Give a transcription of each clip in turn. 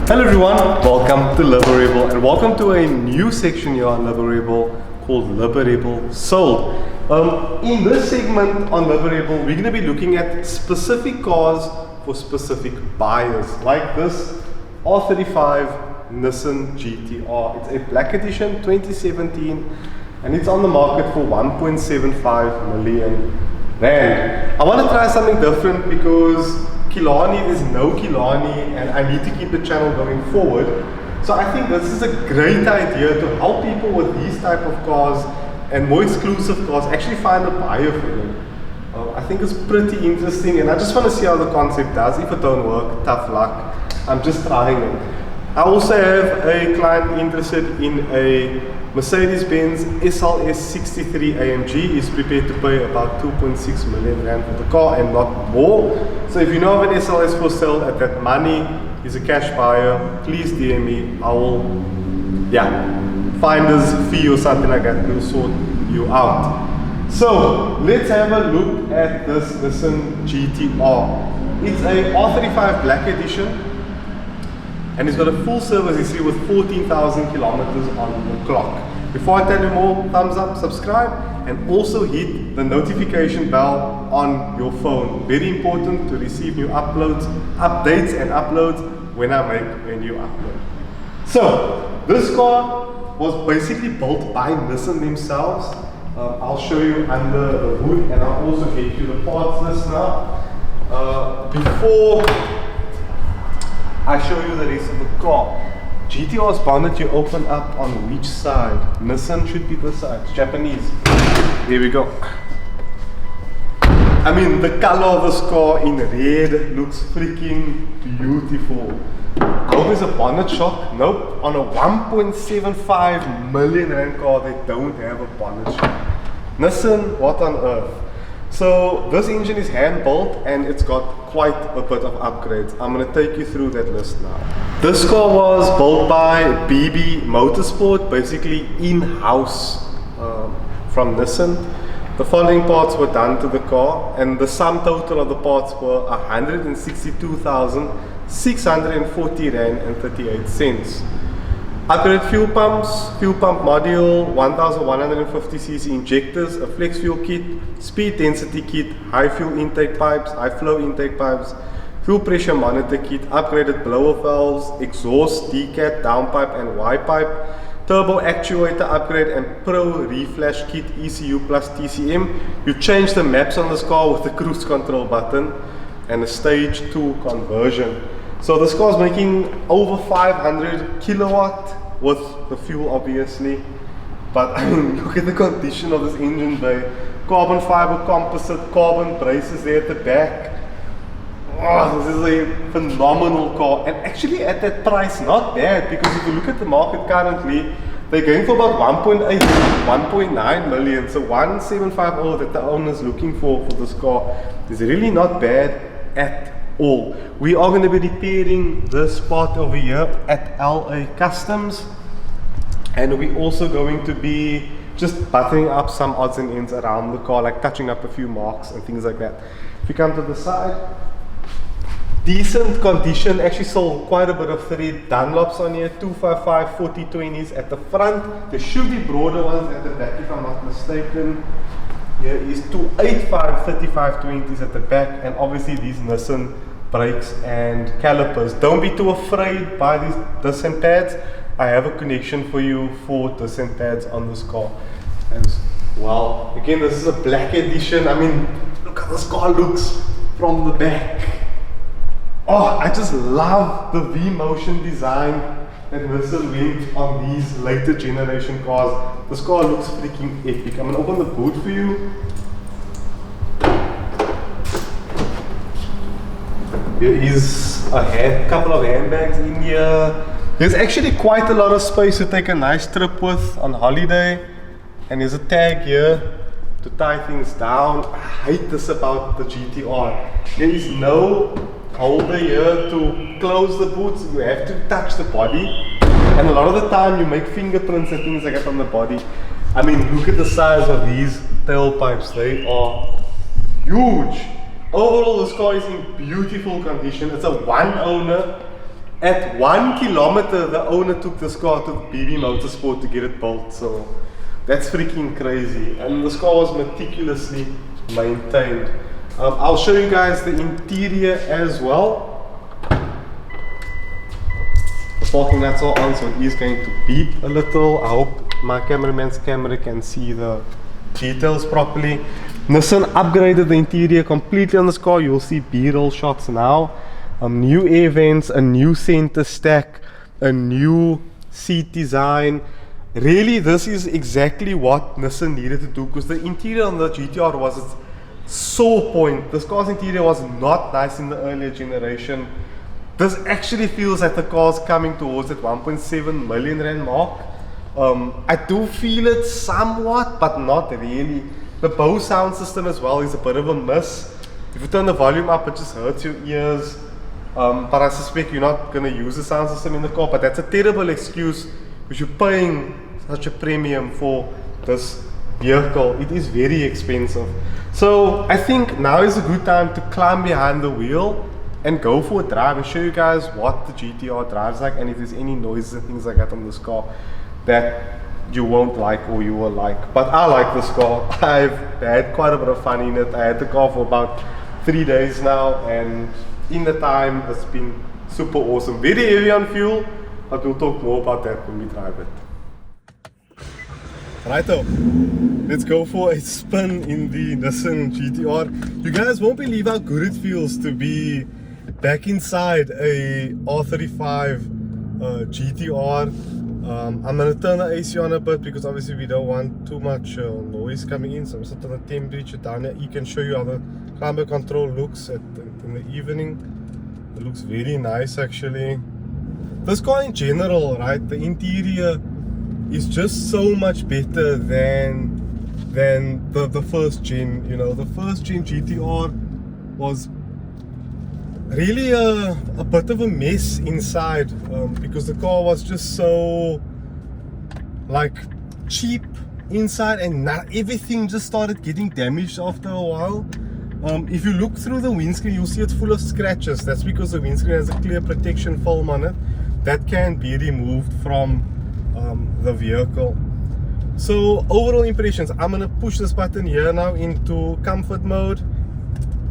Hello everyone, welcome to Liberebil and welcome to a new section here on Liberebil called Liberebil Sold. In this segment on Liberebil, we're going to be looking at specific cars for specific buyers, like this R35 NISSAN GTR. It's a black edition 2017 and it's on the market for 1.75 million rand. I want to try something different because Killarney, there's no Killarney and I need to keep the channel going forward. So I think this is a great idea to help people with these type of cars and more exclusive cars actually find a buyer for them. I think it's pretty interesting and I just want to see how the concept does. If it don't work, tough luck. I'm just trying it. I also have a client interested in a Mercedes-Benz SLS 63 AMG. He's prepared to pay about 2.6 million rand for the car and not more. So if you know of an SLS for sale at that money, he's a cash buyer, please DM me. I will, finder's fee or something like that, we'll sort you out. So let's have a look at this NISSAN GTR. It's a R35 black edition and it's got a full service history with 14,000 kilometers on the clock. Before I tell you more, thumbs up, subscribe, and also hit the notification bell on your phone. Very important to receive new updates and uploads when I make a new upload. So this car was basically built by Nissan themselves. I'll show you under the hood and I'll also get you the parts list now. Before I show you the rest of the car, GTR's bonnet you open up on which side? Nissan should be this side, it's Japanese. Here we go. I mean, the color of this car in red looks freaking beautiful. I hope it's a bonnet shock. Nope, on a 1.75 million rand car they don't have a bonnet shock. Nissan, what on earth? So this engine is hand built and it's got quite a bit of upgrades. I'm going to take you through that list now. This car was built by BB Motorsport, basically in-house from Nissan. The following parts were done to the car and the sum total of the parts were 162,640 rand and 38 cents. Upgraded fuel pumps, fuel pump module, 1150cc injectors, a flex fuel kit, speed density kit, high fuel intake pipes, high flow intake pipes, fuel pressure monitor kit, upgraded blower valves, exhaust, decat, downpipe and Y-pipe, turbo actuator upgrade and pro reflash kit, ECU plus TCM. You change the maps on this car with the cruise control button and a stage 2 conversion. So this car is making over 500 kilowatt with the fuel obviously, but I mean look at the condition of this engine bay. Carbon fiber composite, carbon braces there at the back. Oh, this is a phenomenal car and actually at that price not bad, because if you look at the market currently they're going for about 1.8, 1.9 million. So 1.750 that the owner is looking for this car is really not bad at all. We are going to be repairing this part over here at LA Customs, and we're also going to be just buttoning up some odds and ends around the car, like touching up a few marks and things like that. If you come to the side, decent condition, actually sold quite a bit of thread Dunlops on here, 255 4020s at the front. There should be broader ones at the back if I'm not mistaken. Here is 285 3520s at the back, and obviously these Nissan brakes and calipers. Don't be too afraid by these disc and pads. I have a connection for you for disc and pads on this car as well. Again, this is a black edition. I mean, look how this car looks from the back. Oh, I just love the V-motion design that Nissan went on these later generation cars. This car looks freaking epic. I'm gonna open the boot for you. There is a couple of handbags in here. There's actually quite a lot of space to take a nice trip with on holiday. And there's a tag here to tie things down. I hate this about the GTR. There is no holder here to close the boot, so you have to touch the body. And a lot of the time you make fingerprints and things like that on the body. I mean, look at the size of these tailpipes. They are huge. Overall, this car is in beautiful condition. It's a one owner At 1 kilometer, the owner took this car to BB Motorsport to get it built. So that's freaking crazy. And this car was meticulously maintained. I'll show you guys the interior as well. The parking lights are on, so it is going to beep a little. I hope my cameraman's camera can see the details properly. Nissan upgraded the interior completely on this car. You'll see B-roll shots now. New air vents, a new center stack, a new seat design. Really, this is exactly what Nissan needed to do, because the interior on the GTR was its sore point. This car's interior was not nice in the earlier generation. This actually feels like the car's coming towards that 1.7 million rand mark. I do feel it somewhat, but not really. The Bose sound system as well is a bit of a miss. If you turn the volume up, it just hurts your ears. But I suspect you're not going to use the sound system in the car, but that's a terrible excuse because you're paying such a premium for this vehicle. It is very expensive. So I think now is a good time to climb behind the wheel and go for a drive and show you guys what the GTR drives like, and if there's any noises and things like that on this car that you won't like or you will like. But I like this car. I've had quite a bit of fun in it. I had the car for about 3 days now, and in the time it's been super awesome. Very heavy on fuel, but we'll talk more about that when we drive it. Righto, let's go for a spin in the Nissan GTR. You guys won't believe how good it feels to be back inside a R35 GTR. I'm going to turn the AC on a bit because obviously we don't want too much noise coming in. So I'm setting the temperature down here. You can show you how the climate control looks in the evening. It looks very nice actually. This car in general, right, the interior is just so much better than the first gen. You know, the first gen GTR was really a bit of a mess inside, because the car was just so like cheap inside, and not everything just started getting damaged after a while. If you look through the windscreen, you'll see it's full of scratches. That's because the windscreen has a clear protection film on it that can be removed from the vehicle. So overall impressions, I'm gonna push this button here now into comfort mode.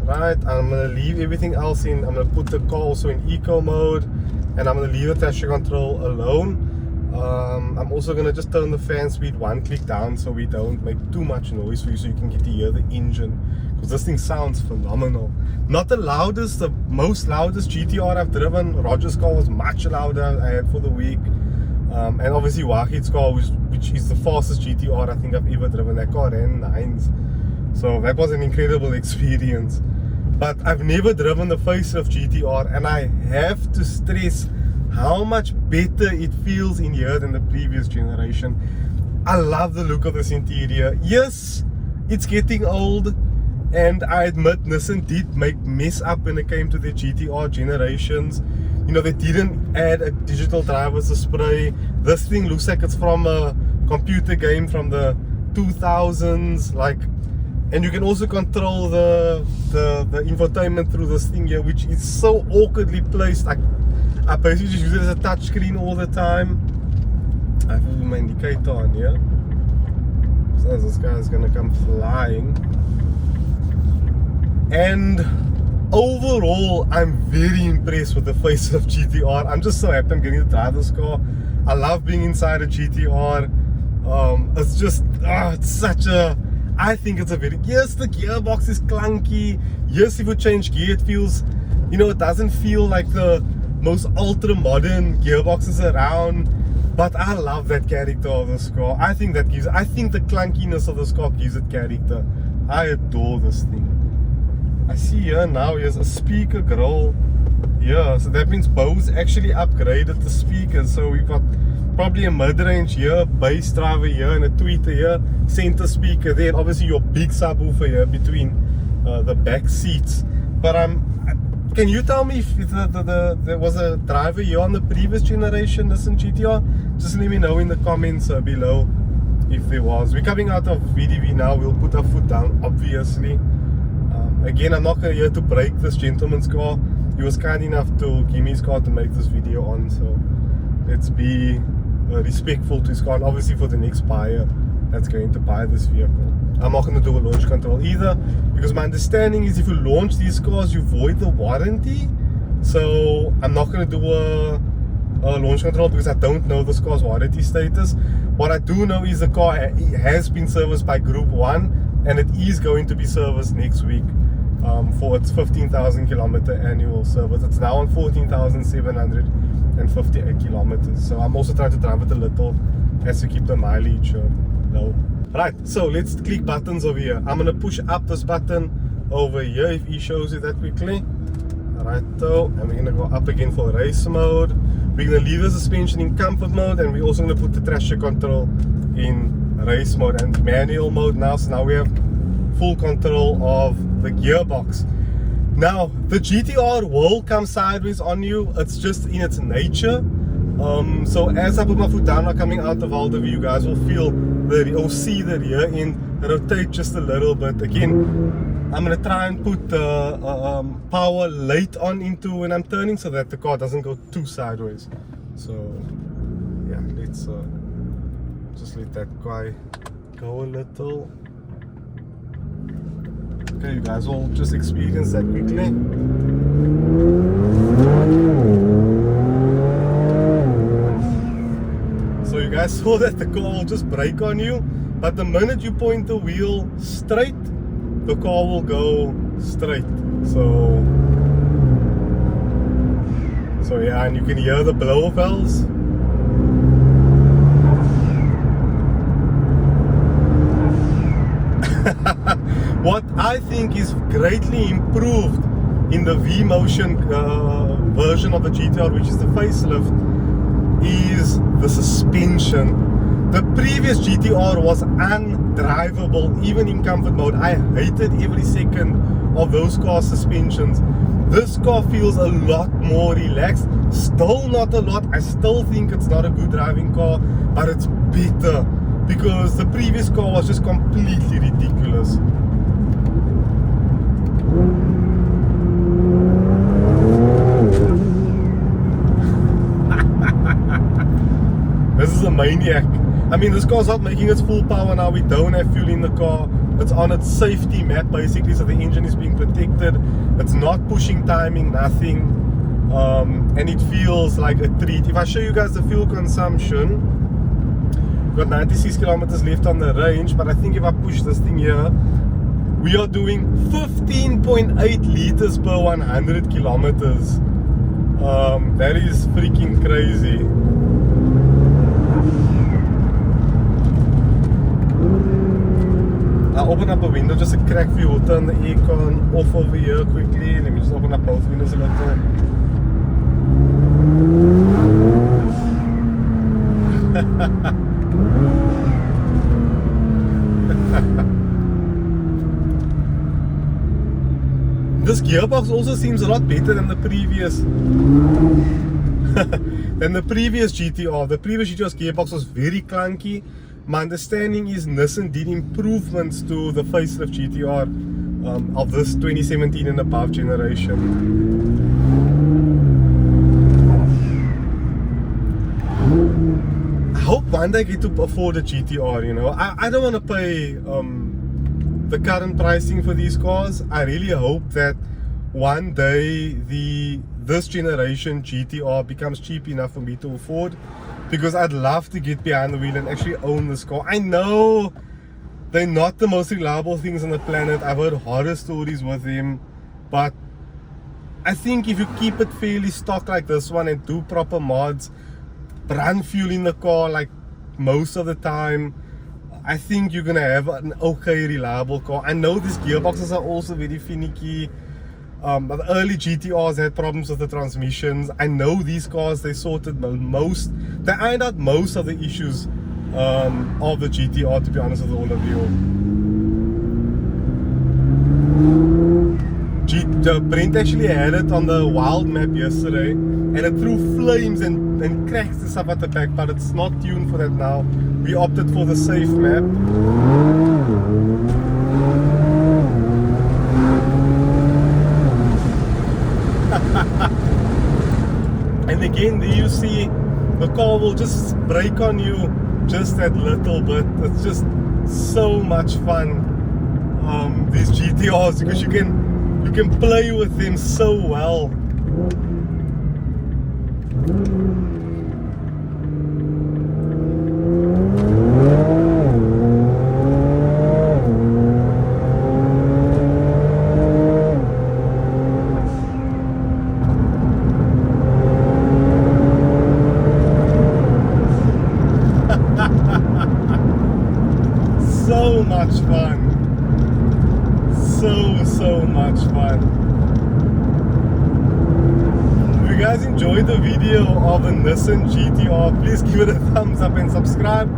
Right, I'm gonna leave everything else in. I'm gonna put the car also in eco mode, and I'm gonna leave the traction control alone. I'm also gonna just turn the fan speed 1 click down so we don't make too much noise for you, so you can get to hear the engine, because this thing sounds phenomenal. Not the loudest, the most loudest GTR I've driven. Roger's car was much louder I had for the week, and obviously Wahid's car, which is the fastest GTR I think I've ever driven. That car ran 9s, so that was an incredible experience. But I've never driven the Facelift GTR, and I have to stress how much better it feels in here than the previous generation. I love the look of this interior. Yes, it's getting old, and I admit Nissan did mess up when it came to the GTR generations. You know, they didn't add a digital driver's display. This thing looks like it's from a computer game from the 2000s, like. And you can also control the infotainment through this thing here, which is so awkwardly placed. I basically just use it as a touch screen all the time. I have my indicator on here, so this guy is gonna come flying. And overall, I'm very impressed with the Facelift GTR. I'm just so happy I'm getting to drive this car. I love being inside a GTR. It's just, it's such a, I think it's a very, yes, the gearbox is clunky. Yes, if you change gear, it feels, you know, it doesn't feel like the most ultra modern gearboxes around. But I love that character of this car. I think the clunkiness of this car gives it character. I adore this thing. I see here now, here's a speaker grill. Yeah, so that means Bose actually upgraded the speakers. So we've got probably a mid-range here, bass driver here, and a tweeter here, center speaker there, and obviously your big subwoofer here between the back seats. But can you tell me if there was a driver here on the previous generation Nissan GTR? Just let me know in the comments below if there was. We're coming out of VDV now. We'll put our foot down, obviously. Again, I'm not here to break this gentleman's car. he was kind enough to give me his car to make this video on, so let's be respectful to his car, and obviously for the next buyer that's going to buy this vehicle. I'm not going to do a launch control either, because my understanding is if you launch these cars you void the warranty, so I'm not going to do a launch control because I don't know this car's warranty status. What I do know is the car has been serviced by Group 1 and it is going to be serviced next week for its 15,000 kilometer annual service. It's now on 14,758 kilometers, so I'm also trying to drive it a little as to keep the mileage low. Right, so let's click buttons over here. I'm going to push up this button over here if he shows you that quickly. Alright, so, and we're going to go up again for race mode. We're going to leave the suspension in comfort mode, and we're also going to put the traction control in race mode and manual mode now. So now we have full control of the gearbox. Now, the GTR will come sideways on you. It's just in its nature. So as I put my foot down, now coming out of all of you guys will feel or see the rear end rotate just a little bit. Again, I'm going to try and put the power late on into when I'm turning so that the car doesn't go too sideways. So yeah, let's just let that guy go a little. Okay, you guys will just experience that quickly. So you guys saw that the car will just brake on you, but the minute you point the wheel straight, the car will go straight. So yeah, and you can hear the blower bells. What I think is greatly improved in the V-Motion version of the GTR, which is the facelift, is the suspension. The previous GTR was undrivable, even in comfort mode. I hated every second of those car suspensions. This car feels a lot more relaxed. Still not a lot. I still think it's not a good driving car, but it's better because the previous car was just completely ridiculous. This is a maniac. I mean, this car's not making its full power now. We don't have fuel in the car. It's on its safety map basically, so the engine is being protected. It's not pushing timing, nothing. And it feels like a treat. If I show you guys the fuel consumption, we've got 96 kilometers left on the range, but I think if I push this thing here, we are doing 15.8 liters per 100 kilometers. That is freaking crazy. I'll open up a window just a crack for you. We'll turn the aircon off over here quickly. Let me just open up both windows a little. This gearbox also seems a lot better than the previous GTR. The previous GTR's gearbox was very clunky. My understanding is NISSAN did improvements to the facelift GTR of this 2017 and above generation. I hope one day I get to afford a GTR, you know. I don't want to pay the current pricing for these cars. I really hope that one day this generation GTR becomes cheap enough for me to afford, because I'd love to get behind the wheel and actually own this car. I know they're not the most reliable things on the planet. I've heard horror stories with them, but I think if you keep it fairly stock like this one and do proper mods, run fuel in the car like most of the time, I think you're gonna have an okay reliable car. I know these gearboxes are also very finicky. But the early GTRs had problems with the transmissions. I know these cars, they sorted they ironed out most of the issues of the GTR, to be honest with all of you. Brent actually had it on the wild map yesterday, and it threw flames and cracks and stuff at the back, but it's not tuned for that now. We opted for the safe map. again, there you see the car will just brake on you just that little bit. It's just so much fun, these GTRs, because you can play with them so well. So much fun. So much fun. If you guys enjoyed the video of the Nissan GTR, please give it a thumbs up and subscribe.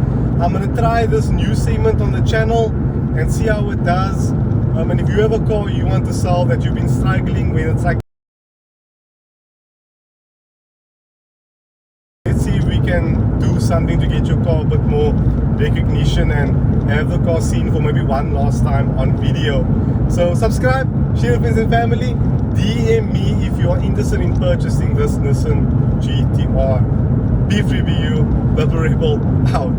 I'm gonna try this new segment on the channel and see how it does. And if you have a car you want to sell that you've been struggling with, it's like, let's see if we can do something to get your car a bit more recognition and have the car seen for maybe one last time on video. So subscribe, share with friends and family, DM me if you are interested in purchasing this Nissan GTR. Be free, be you, Liberebil out.